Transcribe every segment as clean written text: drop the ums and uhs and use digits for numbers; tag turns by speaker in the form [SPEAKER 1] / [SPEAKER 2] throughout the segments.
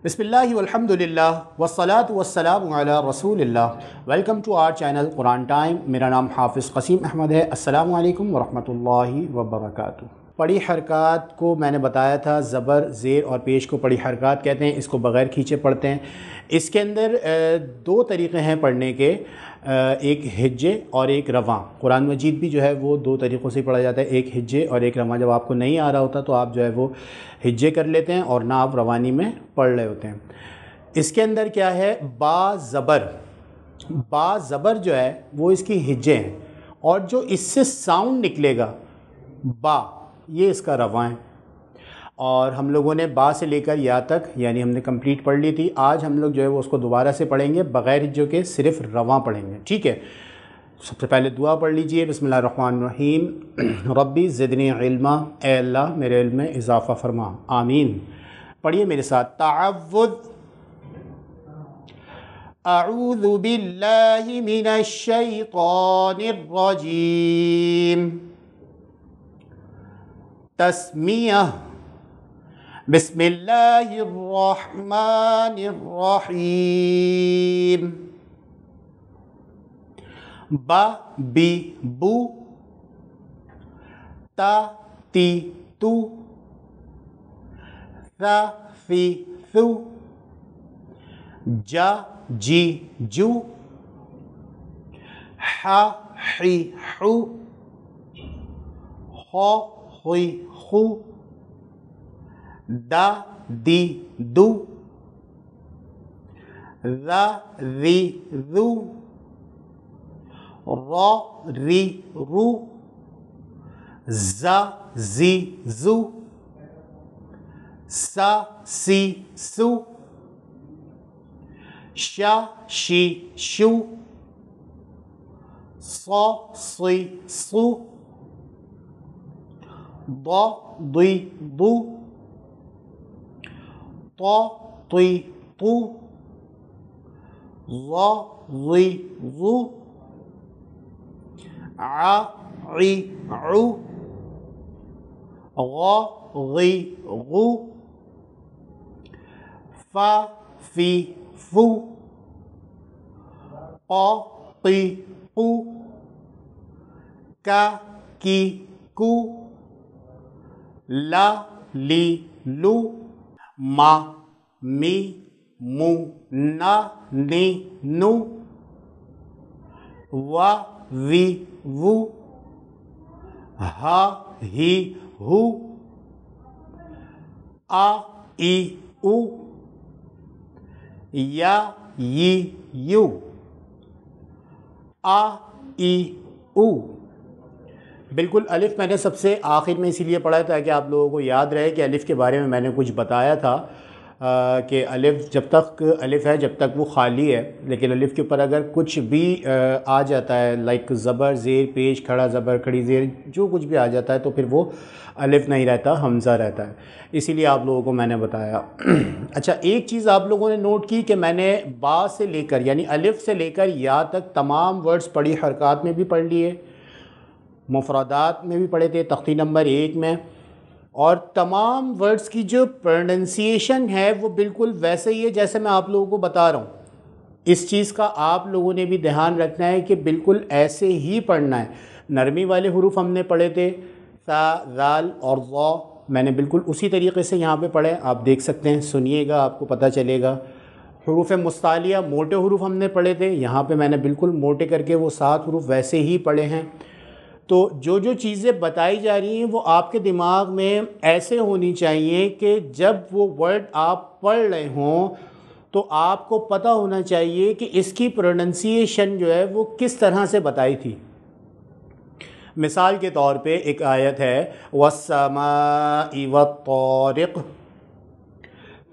[SPEAKER 1] बिस्मिल्लाहि वल्हम्दुलिल्लाह वस्सलातु वस्सलामु अला रसूलिल्लाह। Welcome to our channel Quran time. मेरा नाम हाफिज़ क़सीम अहमद है। अस्सलामु अलैकुम वरहमतुल्लाहि वबरकातुहू। पड़ी हरकत को मैंने बताया था, ज़बर ज़ेर और पेश को पड़ी हरकत कहते हैं। इसको बग़ैर खींचे पढ़ते हैं। इसके अंदर दो तरीक़े हैं पढ़ने के, एक हिज्जे और एक रवां। कुरान मजीद भी जो है वो दो तरीक़ों से पढ़ा जाता है, एक हिज्जे और एक रवां। जब आपको नहीं आ रहा होता तो आप जो है वो हिज्जे कर लेते हैं और ना आप रवानी में पढ़ रहे होते हैं। इसके अंदर क्या है, बा ज़बर जो है वो इसकी हिज्जे हैं और जो इससे साउंड निकलेगा बा, ये इसका रवां है। और हम लोगों ने बा से लेकर या तक यानी हमने कंप्लीट पढ़ ली थी। आज हम लोग जो है वो उसको दोबारा से पढ़ेंगे बग़ैर हिज्जों के, सिर्फ रवां पढ़ेंगे। ठीक है, सबसे पहले दुआ पढ़ लीजिए। बिस्मिल्लाहिर्रहमानिर्रहीम। रब्बी ज़िदनी इल्मा, ए अल्लाह मेरे इल्म में इजाफ़ा फरमा। आमीन। पढ़िए मेरे साथ। तअव्वुज़। अऊज़ु बिल्लाहि मिनश शैतानिर रजीम। तस्मियह। बिस्मिल्लाहिर्रहमानिर्रहीम। बा बी बू। ता ती तू। सा सी सू। जा जी जू। हा ही हू। हो हुई हू। दा दी दू। रा री रू। रा री रू। ज़ा ज़ी ज़ू। सा सी सू। शा शी शू। सा सी सू। दा दी दू। ता ती तू। ज़ा ज़ी ज़ू। आ इ उ। ग़ा ग़ी ग़ू। फ़ा फ़ी फ़ू। क़ा क़ी क़ू। का की कू। ला ली लू। मा मी मू ना नी नू। वा वी वू। हा ही हू। आ ई ऊ। या यी यू। आ ई ऊ। बिल्कुल अलिफ़ मैंने सबसे आखिर में इसीलिए पढ़ा था कि आप लोगों को याद रहे कि अलिफ़ के बारे में मैंने कुछ बताया था कि अलिफ़ जब तक अलिफ़ है जब तक वो खाली है, लेकिन अलिफ़ के ऊपर अगर कुछ भी आ जाता है, लाइक ज़बर ज़ेर पेश खड़ा ज़बर खड़ी ज़ेर, जो कुछ भी आ जाता है तो फिर वो अलिफ़ नहीं रहता, हमज़ा रहता है। इसीलिए आप लोगों को मैंने बताया। अच्छा, एक चीज़ आप लोगों ने नोट की कि मैंने बा से लेकर यानी अलिफ़ से लेकर या तक तमाम वर्ड्स पढ़ी हरकत में भी पढ़ लिए, मुफ़रदात में भी पढ़े थे तख्ती नंबर 1 में, और तमाम वर्ड्स की जो प्रोनंसिएशन है वो बिल्कुल वैसे ही है जैसे मैं आप लोगों को बता रहा हूँ। इस चीज़ का आप लोगों ने भी ध्यान रखना है कि बिल्कुल ऐसे ही पढ़ना है। नरमी वाले हुरूफ हमने पढ़े थे, सा ज़ाल और ज़ा, मैंने बिल्कुल उसी तरीक़े से यहाँ पे पढ़े। आप देख सकते हैं, सुनिएगा आपको पता चलेगा। हुरूफ मुस्तालिया मोटे हुरूफ हमने पढ़े थे, यहाँ पे मैंने बिल्कुल मोटे करके वो 7 हुरूफ वैसे ही पढ़े हैं। तो जो जो चीज़ें बताई जा रही हैं वो आपके दिमाग में ऐसे होनी चाहिए कि जब वो वर्ड आप पढ़ रहे हों तो आपको पता होना चाहिए कि इसकी प्रोनंसिएशन जो है वो किस तरह से बताई थी। मिसाल के तौर पे एक आयत है वस्समाइ वत्तारिक़,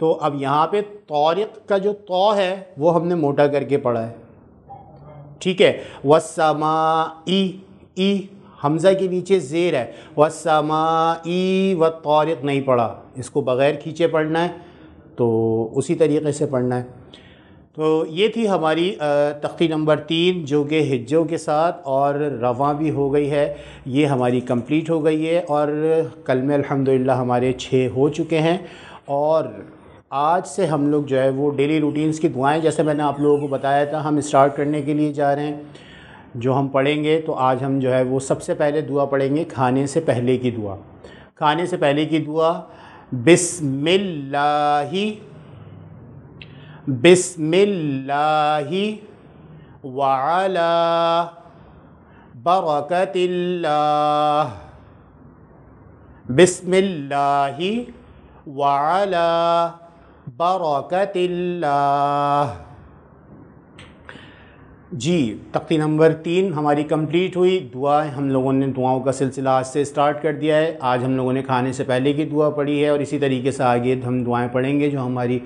[SPEAKER 1] तो अब यहाँ पे तारिक़ का जो तौ है वो हमने मोटा करके पढ़ा है। ठीक है, वस्समाइ, ई हमज़ा के नीचे ज़ेर है, वस्समाइ वत्तारिक़ नहीं पढ़ा, इसको बग़ैर खींचे पढ़ना है, तो उसी तरीक़े से पढ़ना है। तो ये थी हमारी तख्ती नंबर 3 जो कि हिज्जों के साथ और रवां भी हो गई है, ये हमारी कंप्लीट हो गई है। और कल में अल्हम्दुलिल्लाह हमारे 6 हो चुके हैं और آج سے ہم لوگ جو ہے وہ ڈیلی روٹینز کی دعائیں، جیسے میں نے آپ لوگوں کو بتایا تھا، ہم اسٹارٹ کرنے کے لیے جا رہے ہیں. جو ہم پڑھیں گے تو آج ہم جو ہے وہ سب سے پہلے دعا پڑھیں گے کھانے سے پہلے کی دعا. کھانے سے پہلے کی دعا بسم اللہ بسم اللہ وعلی برکت اللہ. بسم اللہ وعلی برکت اللہ. جی تختی نمبر 3 ہماری کمپلیٹ ہوئی. دعا ہم لوگوں نے دعاؤں کا سلسلہ آج سے اسٹارٹ کر دیا ہے. آج ہم لوگوں نے کھانے سے پہلے کی دعا پڑھی ہے اور اسی طریقے سے آگے ہم دعائیں پڑھیں گے جو ہماری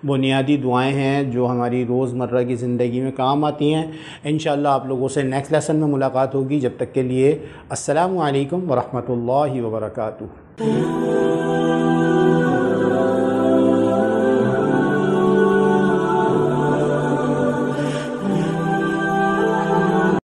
[SPEAKER 1] بنیادی دعائیں ہیں جو ہماری روز مرہ کی زندگی میں کام آتی ہیں. انشاءاللہ آپ لوگوں سے نیکسٹ لیسن میں ملاقات ہوگی. جب تک کے لیے السلام علیکم ورحمۃ اللہ وبرکاتہ.